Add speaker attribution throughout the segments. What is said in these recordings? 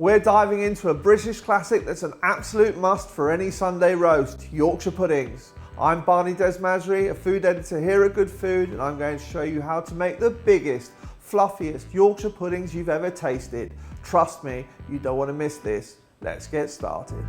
Speaker 1: We're diving into a British classic that's an absolute must for any Sunday roast, Yorkshire puddings. I'm Barney Desmasri, a food editor here at Good Food, and I'm going to show you how to make the biggest, fluffiest Yorkshire puddings you've ever tasted. Trust me, you don't want to miss this. Let's get started.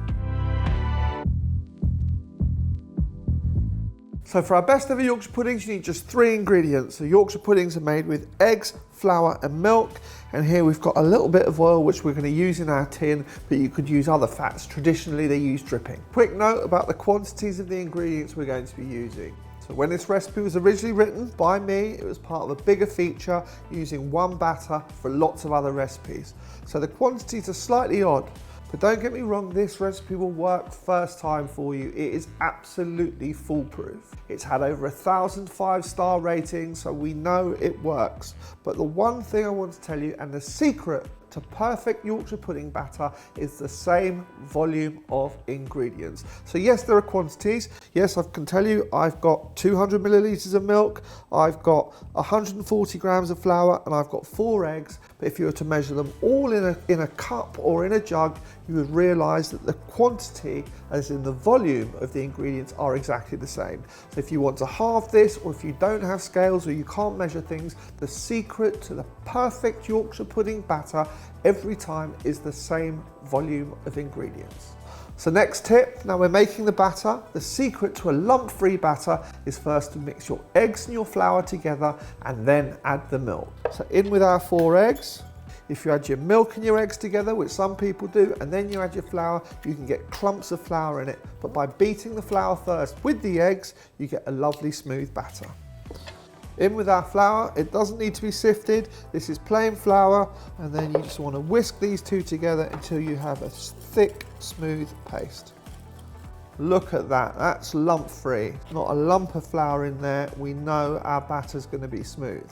Speaker 1: So for our best ever Yorkshire puddings, you need just 3 ingredients. So Yorkshire puddings are made with eggs, flour and milk. And here we've got a little bit of oil which we're going to use in our tin, but you could use other fats. Traditionally they use dripping. Quick note about the quantities of the ingredients we're going to be using. So when this recipe was originally written by me, it was part of a bigger feature using one batter for lots of other recipes. So the quantities are slightly odd. But don't get me wrong, this recipe will work first time for you. It is absolutely foolproof. It's had over 1,000 5-star ratings, so we know it works. But the one thing I want to tell you, and the secret to perfect Yorkshire pudding batter, is the same volume of ingredients. So yes, there are quantities. Yes, I can tell you I've got 200 millilitres of milk, I've got 140 grams of flour, and I've got 4 eggs. But if you were to measure them all in a cup or in a jug, you would realise that the quantity, as in the volume of the ingredients, are exactly the same. So if you want to halve this, or if you don't have scales or you can't measure things, the secret to the perfect Yorkshire pudding batter every time is the same volume of ingredients. So next tip, now we're making the batter. The secret to a lump-free batter is first to mix your eggs and your flour together and then add the milk. So in with our 4 eggs. If you add your milk and your eggs together, which some people do, and then you add your flour, you can get clumps of flour in it. But by beating the flour first with the eggs, you get a lovely smooth batter. In with our flour, it doesn't need to be sifted. This is plain flour, and then you just want to whisk these two together until you have a thick, smooth paste. Look at that, that's lump free. Not a lump of flour in there. We know our batter's going to be smooth.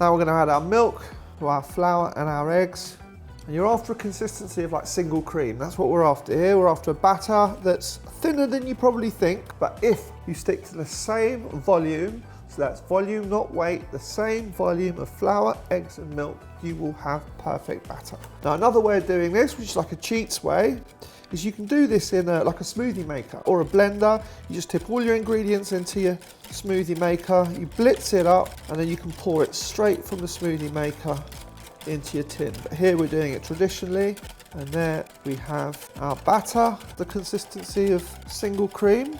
Speaker 1: Now we're going to add our milk to our flour and our eggs. And you're after a consistency of like single cream. That's what we're after here. We're after a batter that's thinner than you probably think, but if you stick to the same volume, so that's volume, not weight, the same volume of flour, eggs and milk, you will have perfect batter. Now another way of doing this, which is like a cheats way, is you can do this in like a smoothie maker or a blender. You just tip all your ingredients into your smoothie maker, you blitz it up, and then you can pour it straight from the smoothie maker into your tin. But here we're doing it traditionally, and there we have our batter, the consistency of single cream.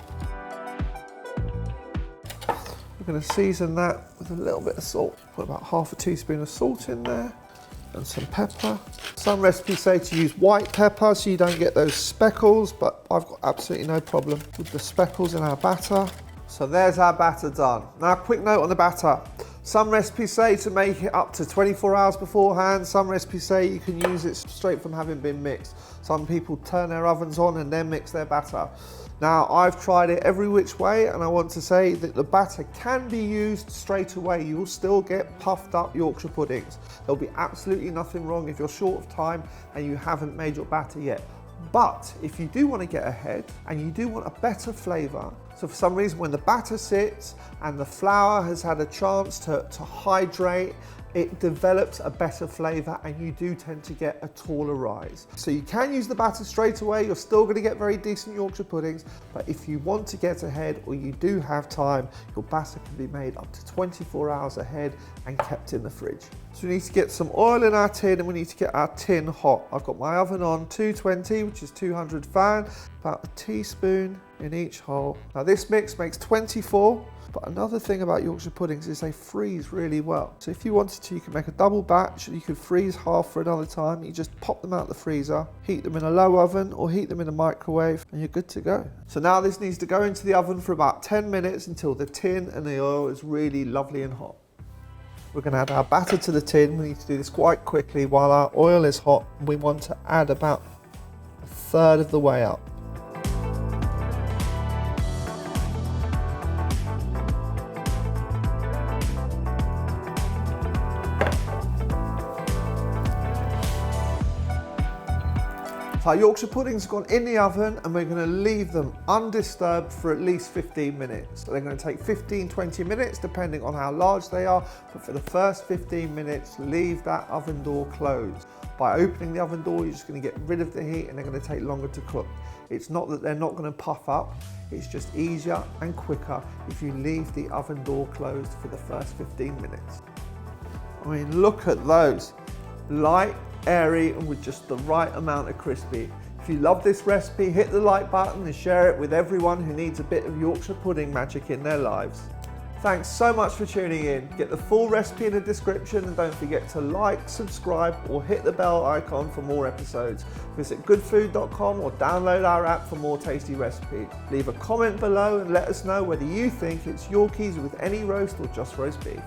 Speaker 1: We're going to season that with a little bit of salt. Put about half a teaspoon of salt in there and some pepper. Some recipes say to use white pepper so you don't get those speckles, but I've got absolutely no problem with the speckles in our batter. So there's our batter done. Now a quick note on the batter. Some recipes say to make it up to 24 hours beforehand. Some recipes say you can use it straight from having been mixed. Some people turn their ovens on and then mix their batter. Now I've tried it every which way, and I want to say that the batter can be used straight away. You will still get puffed up Yorkshire puddings. There'll be absolutely nothing wrong if you're short of time and you haven't made your batter yet. But if you do want to get ahead and you do want a better flavour, so for some reason when the batter sits and the flour has had a chance to hydrate, it develops a better flavour and you do tend to get a taller rise. So you can use the batter straight away, you're still going to get very decent Yorkshire puddings, but if you want to get ahead or you do have time, your batter can be made up to 24 hours ahead and kept in the fridge. So we need to get some oil in our tin and we need to get our tin hot. I've got my oven on 220, which is 200 fan, about a teaspoon in each hole. Now this mix makes 24. But another thing about Yorkshire puddings is they freeze really well. So if you wanted to, you can make a double batch. You could freeze half for another time. You just pop them out the freezer, heat them in a low oven or heat them in a microwave, and you're good to go. So now this needs to go into the oven for about 10 minutes until the tin and the oil is really lovely and hot. We're going to add our batter to the tin. We need to do this quite quickly while our oil is hot. We want to add about a third of the way up. So our Yorkshire puddings have gone in the oven and we're going to leave them undisturbed for at least 15 minutes. So they're going to take 15-20 minutes depending on how large they are, but for the first 15 minutes leave that oven door closed. By opening the oven door, you're just going to get rid of the heat and they're going to take longer to cook. It's not that they're not going to puff up, it's just easier and quicker if you leave the oven door closed for the first 15 minutes. I mean, look at those. Light, airy, and with just the right amount of crispy. If you love this recipe, hit the like button and share it with everyone who needs a bit of Yorkshire pudding magic in their lives. Thanks so much for tuning in. Get the full recipe in the description and don't forget to like, subscribe or hit the bell icon for more episodes. Visit goodfood.com or download our app for more tasty recipes. Leave a comment below and let us know whether you think it's Yorkies with any roast or just roast beef.